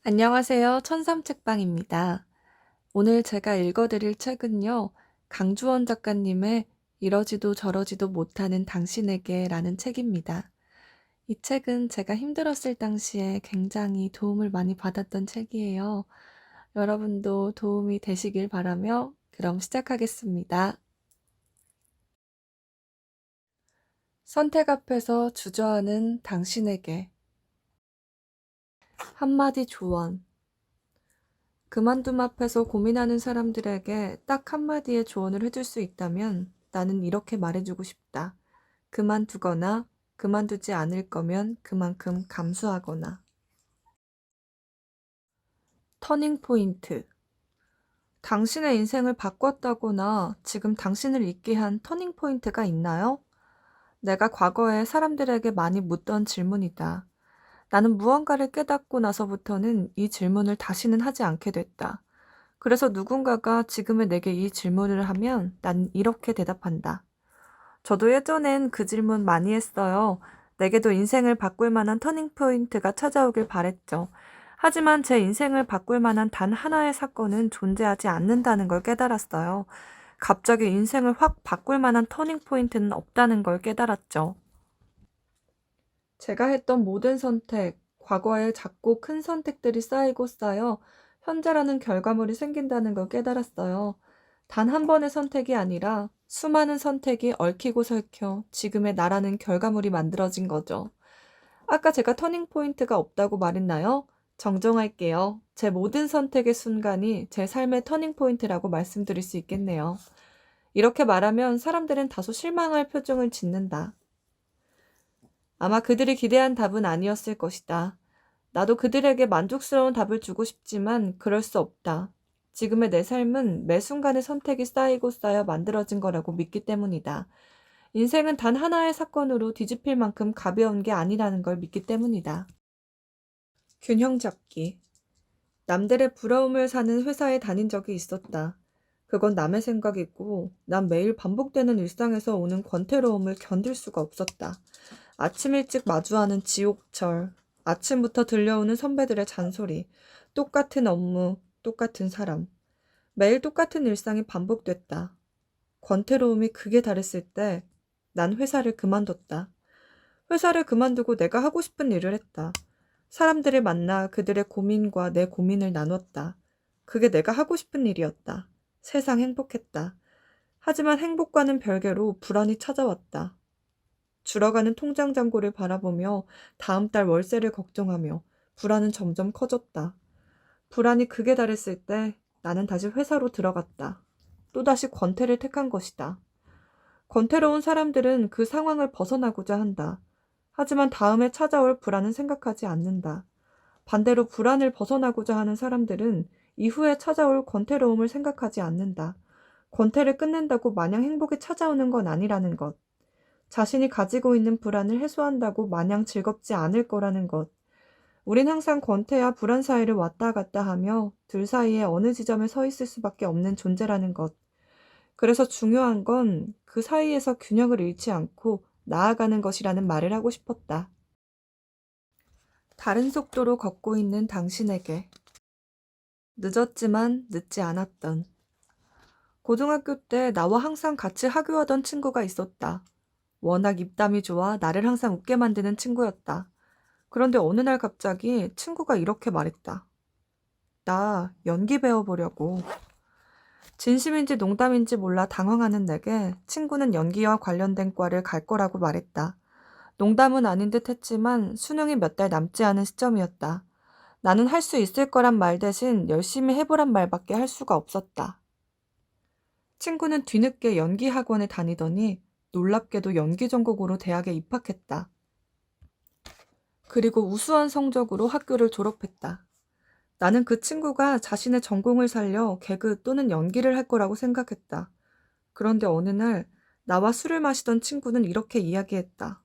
안녕하세요. 천삼책방입니다. 오늘 제가 읽어드릴 책은요, 강주원 작가님의 이러지도 저러지도 못하는 당신에게 라는 책입니다. 이 책은 제가 힘들었을 당시에 굉장히 도움을 많이 받았던 책이에요. 여러분도 도움이 되시길 바라며 그럼 시작하겠습니다. 선택 앞에서 주저하는 당신에게 한마디 조언. 그만둠 앞에서 고민하는 사람들에게 딱 한마디의 조언을 해줄 수 있다면 나는 이렇게 말해주고 싶다. 그만두거나 그만두지 않을 거면 그만큼 감수하거나. 터닝 포인트. 당신의 인생을 바꿨다거나 지금 당신을 있게 한 터닝 포인트가 있나요? 내가 과거에 사람들에게 많이 묻던 질문이다. 나는 무언가를 깨닫고 나서부터는 이 질문을 다시는 하지 않게 됐다. 그래서 누군가가 지금의 내게 이 질문을 하면 난 이렇게 대답한다. 저도 예전엔 그 질문 많이 했어요. 내게도 인생을 바꿀 만한 터닝포인트가 찾아오길 바랬죠. 하지만 제 인생을 바꿀 만한 단 하나의 사건은 존재하지 않는다는 걸 깨달았어요. 갑자기 인생을 확 바꿀 만한 터닝포인트는 없다는 걸 깨달았죠. 제가 했던 모든 선택, 과거에 작고 큰 선택들이 쌓이고 쌓여 현재라는 결과물이 생긴다는 걸 깨달았어요. 단 한 번의 선택이 아니라 수많은 선택이 얽히고 설켜 지금의 나라는 결과물이 만들어진 거죠. 아까 제가 터닝포인트가 없다고 말했나요? 정정할게요. 제 모든 선택의 순간이 제 삶의 터닝포인트라고 말씀드릴 수 있겠네요. 이렇게 말하면 사람들은 다소 실망할 표정을 짓는다. 아마 그들이 기대한 답은 아니었을 것이다. 나도 그들에게 만족스러운 답을 주고 싶지만 그럴 수 없다. 지금의 내 삶은 매 순간의 선택이 쌓이고 쌓여 만들어진 거라고 믿기 때문이다. 인생은 단 하나의 사건으로 뒤집힐 만큼 가벼운 게 아니라는 걸 믿기 때문이다. 균형 잡기. 남들의 부러움을 사는 회사에 다닌 적이 있었다. 그건 남의 생각이고 난 매일 반복되는 일상에서 오는 권태로움을 견딜 수가 없었다. 아침 일찍 마주하는 지옥철, 아침부터 들려오는 선배들의 잔소리, 똑같은 업무, 똑같은 사람. 매일 똑같은 일상이 반복됐다. 권태로움이 극에 달했을 때 난 회사를 그만뒀다. 회사를 그만두고 내가 하고 싶은 일을 했다. 사람들을 만나 그들의 고민과 내 고민을 나눴다. 그게 내가 하고 싶은 일이었다. 세상 행복했다. 하지만 행복과는 별개로 불안이 찾아왔다. 줄어가는 통장 잔고를 바라보며 다음 달 월세를 걱정하며 불안은 점점 커졌다. 불안이 극에 달했을 때 나는 다시 회사로 들어갔다. 또다시 권태를 택한 것이다. 권태로운 사람들은 그 상황을 벗어나고자 한다. 하지만 다음에 찾아올 불안은 생각하지 않는다. 반대로 불안을 벗어나고자 하는 사람들은 이후에 찾아올 권태로움을 생각하지 않는다. 권태를 끝낸다고 마냥 행복이 찾아오는 건 아니라는 것. 자신이 가지고 있는 불안을 해소한다고 마냥 즐겁지 않을 거라는 것. 우린 항상 권태와 불안 사이를 왔다 갔다 하며 둘 사이에 어느 지점에 서 있을 수밖에 없는 존재라는 것. 그래서 중요한 건 그 사이에서 균형을 잃지 않고 나아가는 것이라는 말을 하고 싶었다. 다른 속도로 걷고 있는 당신에게. 늦었지만 늦지 않았던. 고등학교 때 나와 항상 같이 하교하던 친구가 있었다. 워낙 입담이 좋아 나를 항상 웃게 만드는 친구였다. 그런데 어느 날 갑자기 친구가 이렇게 말했다. 나 연기 배워보려고. 진심인지 농담인지 몰라 당황하는 내게 친구는 연기와 관련된 과를 갈 거라고 말했다. 농담은 아닌 듯 했지만 수능이 몇 달 남지 않은 시점이었다. 나는 할 수 있을 거란 말 대신 열심히 해보란 말밖에 할 수가 없었다. 친구는 뒤늦게 연기 학원에 다니더니 놀랍게도 연기 전공으로 대학에 입학했다. 그리고 우수한 성적으로 학교를 졸업했다. 나는 그 친구가 자신의 전공을 살려 개그 또는 연기를 할 거라고 생각했다. 그런데 어느 날 나와 술을 마시던 친구는 이렇게 이야기했다.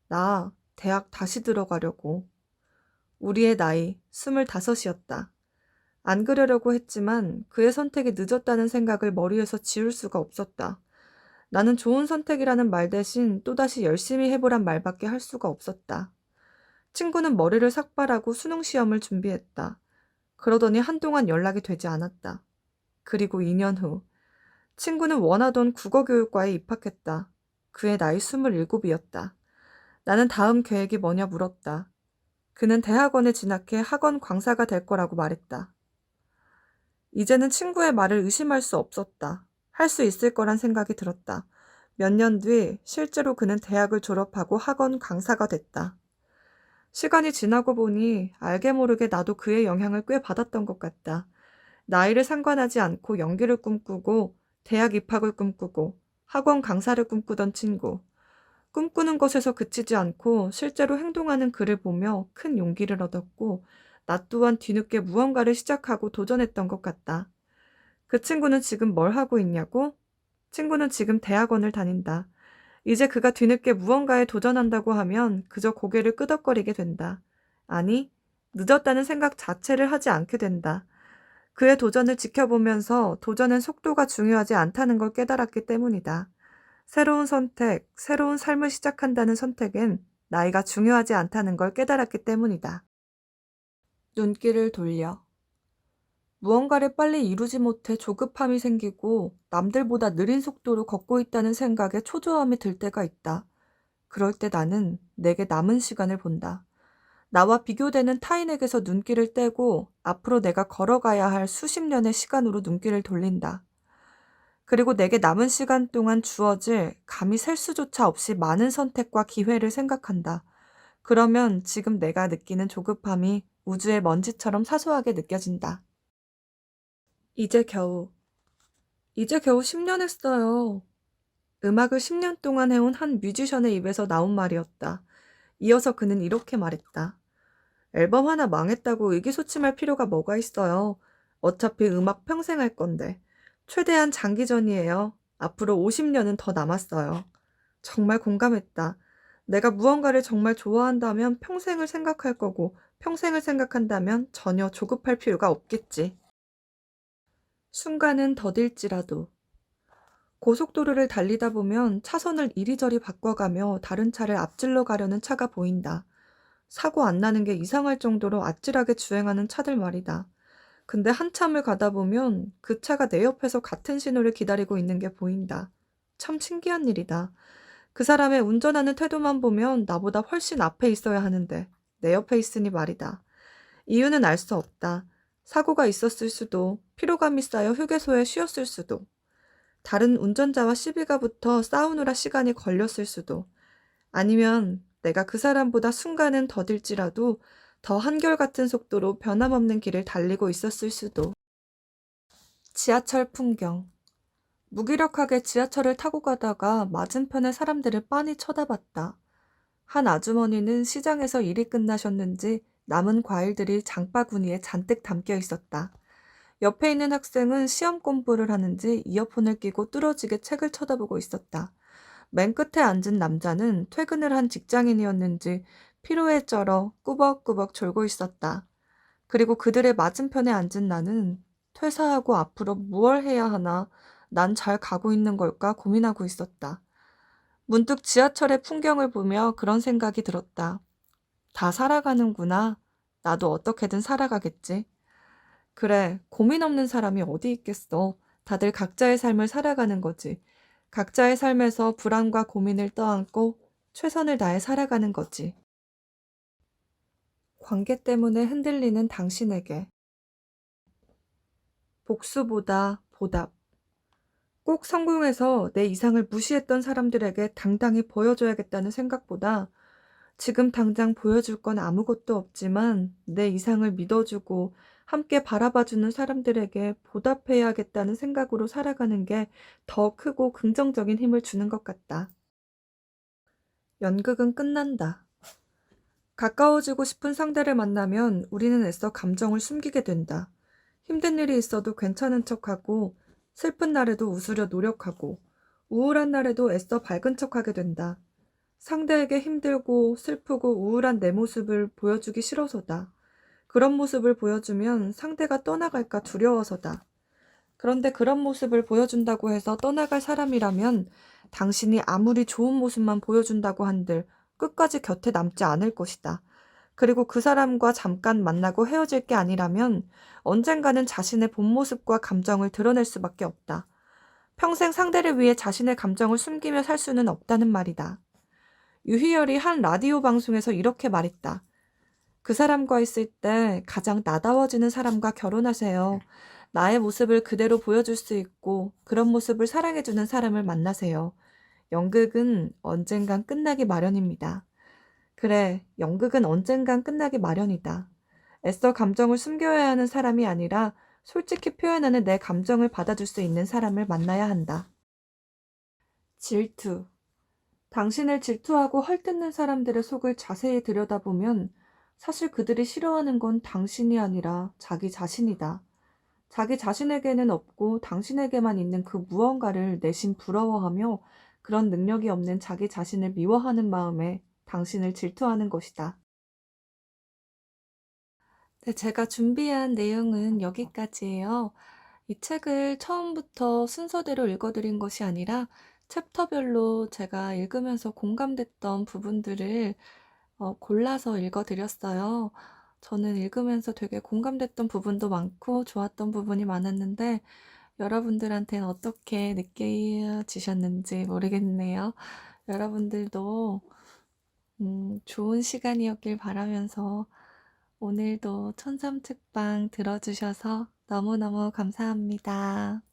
나 대학 다시 들어가려고. 우리의 나이 25이었다. 안 그러려고 했지만 그의 선택이 늦었다는 생각을 머리에서 지울 수가 없었다. 나는 좋은 선택이라는 말 대신 또다시 열심히 해보란 말밖에 할 수가 없었다. 친구는 머리를 삭발하고 수능 시험을 준비했다. 그러더니 한동안 연락이 되지 않았다. 그리고 2년 후 친구는 원하던 국어교육과에 입학했다. 그의 나이 27이었다. 나는 다음 계획이 뭐냐 물었다. 그는 대학원에 진학해 학원 강사가 될 거라고 말했다. 이제는 친구의 말을 의심할 수 없었다. 할 수 있을 거란 생각이 들었다. 몇 년 뒤 실제로 그는 대학을 졸업하고 학원 강사가 됐다. 시간이 지나고 보니 알게 모르게 나도 그의 영향을 꽤 받았던 것 같다. 나이를 상관하지 않고 연기를 꿈꾸고 대학 입학을 꿈꾸고 학원 강사를 꿈꾸던 친구. 꿈꾸는 것에서 그치지 않고 실제로 행동하는 그를 보며 큰 용기를 얻었고 나 또한 뒤늦게 무언가를 시작하고 도전했던 것 같다. 그 친구는 지금 뭘 하고 있냐고? 친구는 지금 대학원을 다닌다. 이제 그가 뒤늦게 무언가에 도전한다고 하면 그저 고개를 끄덕거리게 된다. 아니, 늦었다는 생각 자체를 하지 않게 된다. 그의 도전을 지켜보면서 도전은 속도가 중요하지 않다는 걸 깨달았기 때문이다. 새로운 선택, 새로운 삶을 시작한다는 선택엔 나이가 중요하지 않다는 걸 깨달았기 때문이다. 눈길을 돌려. 무언가를 빨리 이루지 못해 조급함이 생기고 남들보다 느린 속도로 걷고 있다는 생각에 초조함이 들 때가 있다. 그럴 때 나는 내게 남은 시간을 본다. 나와 비교되는 타인에게서 눈길을 떼고 앞으로 내가 걸어가야 할 수십 년의 시간으로 눈길을 돌린다. 그리고 내게 남은 시간 동안 주어질 감히 셀 수조차 없이 많은 선택과 기회를 생각한다. 그러면 지금 내가 느끼는 조급함이 우주의 먼지처럼 사소하게 느껴진다. 이제 겨우 10년 했어요. 음악을 10년 동안 해온 한 뮤지션의 입에서 나온 말이었다. 이어서 그는 이렇게 말했다. 앨범 하나 망했다고 의기소침할 필요가 뭐가 있어요. 어차피 음악 평생 할 건데. 최대한 장기전이에요. 앞으로 50년은 더 남았어요. 정말 공감했다. 내가 무언가를 정말 좋아한다면 평생을 생각할 거고 평생을 생각한다면 전혀 조급할 필요가 없겠지. 순간은 더딜지라도. 고속도로를 달리다 보면 차선을 이리저리 바꿔가며 다른 차를 앞질러 가려는 차가 보인다. 사고 안 나는 게 이상할 정도로 아찔하게 주행하는 차들 말이다. 근데 한참을 가다 보면 그 차가 내 옆에서 같은 신호를 기다리고 있는 게 보인다. 참 신기한 일이다. 그 사람의 운전하는 태도만 보면 나보다 훨씬 앞에 있어야 하는데 내 옆에 있으니 말이다. 이유는 알 수 없다. 사고가 있었을 수도, 피로감이 쌓여 휴게소에 쉬었을 수도, 다른 운전자와 시비가 붙어 싸우느라 시간이 걸렸을 수도, 아니면 내가 그 사람보다 순간은 더딜지라도 더 한결같은 속도로 변함없는 길을 달리고 있었을 수도. 지하철 풍경. 무기력하게 지하철을 타고 가다가 맞은편의 사람들을 빤히 쳐다봤다. 한 아주머니는 시장에서 일이 끝나셨는지 남은 과일들이 장바구니에 잔뜩 담겨 있었다. 옆에 있는 학생은 시험 공부를 하는지 이어폰을 끼고 뚫어지게 책을 쳐다보고 있었다. 맨 끝에 앉은 남자는 퇴근을 한 직장인이었는지 피로에 쩔어 꾸벅꾸벅 졸고 있었다. 그리고 그들의 맞은편에 앉은 나는 퇴사하고 앞으로 무얼 해야 하나, 난 잘 가고 있는 걸까 고민하고 있었다. 문득 지하철의 풍경을 보며 그런 생각이 들었다. 다 살아가는구나. 나도 어떻게든 살아가겠지. 그래, 고민 없는 사람이 어디 있겠어. 다들 각자의 삶을 살아가는 거지. 각자의 삶에서 불안과 고민을 떠안고 최선을 다해 살아가는 거지. 관계 때문에 흔들리는 당신에게. 복수보다 보답. 꼭 성공해서 내 이상을 무시했던 사람들에게 당당히 보여줘야겠다는 생각보다 지금 당장 보여줄 건 아무것도 없지만 내 이상을 믿어주고 함께 바라봐주는 사람들에게 보답해야겠다는 생각으로 살아가는 게 더 크고 긍정적인 힘을 주는 것 같다. 연극은 끝난다. 가까워지고 싶은 상대를 만나면 우리는 애써 감정을 숨기게 된다. 힘든 일이 있어도 괜찮은 척하고 슬픈 날에도 웃으려 노력하고 우울한 날에도 애써 밝은 척하게 된다. 상대에게 힘들고 슬프고 우울한 내 모습을 보여주기 싫어서다. 그런 모습을 보여주면 상대가 떠나갈까 두려워서다. 그런데 그런 모습을 보여준다고 해서 떠나갈 사람이라면 당신이 아무리 좋은 모습만 보여준다고 한들 끝까지 곁에 남지 않을 것이다. 그리고 그 사람과 잠깐 만나고 헤어질 게 아니라면 언젠가는 자신의 본 모습과 감정을 드러낼 수밖에 없다. 평생 상대를 위해 자신의 감정을 숨기며 살 수는 없다는 말이다. 유희열이 한 라디오 방송에서 이렇게 말했다. 그 사람과 있을 때 가장 나다워지는 사람과 결혼하세요. 나의 모습을 그대로 보여줄 수 있고 그런 모습을 사랑해주는 사람을 만나세요. 연극은 언젠간 끝나기 마련입니다. 그래, 연극은 언젠간 끝나기 마련이다. 애써 감정을 숨겨야 하는 사람이 아니라 솔직히 표현하는 내 감정을 받아줄 수 있는 사람을 만나야 한다. 질투. 당신을 질투하고 헐뜯는 사람들의 속을 자세히 들여다보면 사실 그들이 싫어하는 건 당신이 아니라 자기 자신이다. 자기 자신에게는 없고 당신에게만 있는 그 무언가를 내심 부러워하며 그런 능력이 없는 자기 자신을 미워하는 마음에 당신을 질투하는 것이다. 네, 제가 준비한 내용은 여기까지예요. 이 책을 처음부터 순서대로 읽어드린 것이 아니라 챕터별로 제가 읽으면서 공감됐던 부분들을 골라서 읽어드렸어요. 저는 읽으면서 되게 공감됐던 부분도 많고 좋았던 부분이 많았는데 여러분들한테는 어떻게 느껴지셨는지 모르겠네요. 여러분들도 좋은 시간이었길 바라면서 오늘도 천삼특방 들어주셔서 너무너무 감사합니다.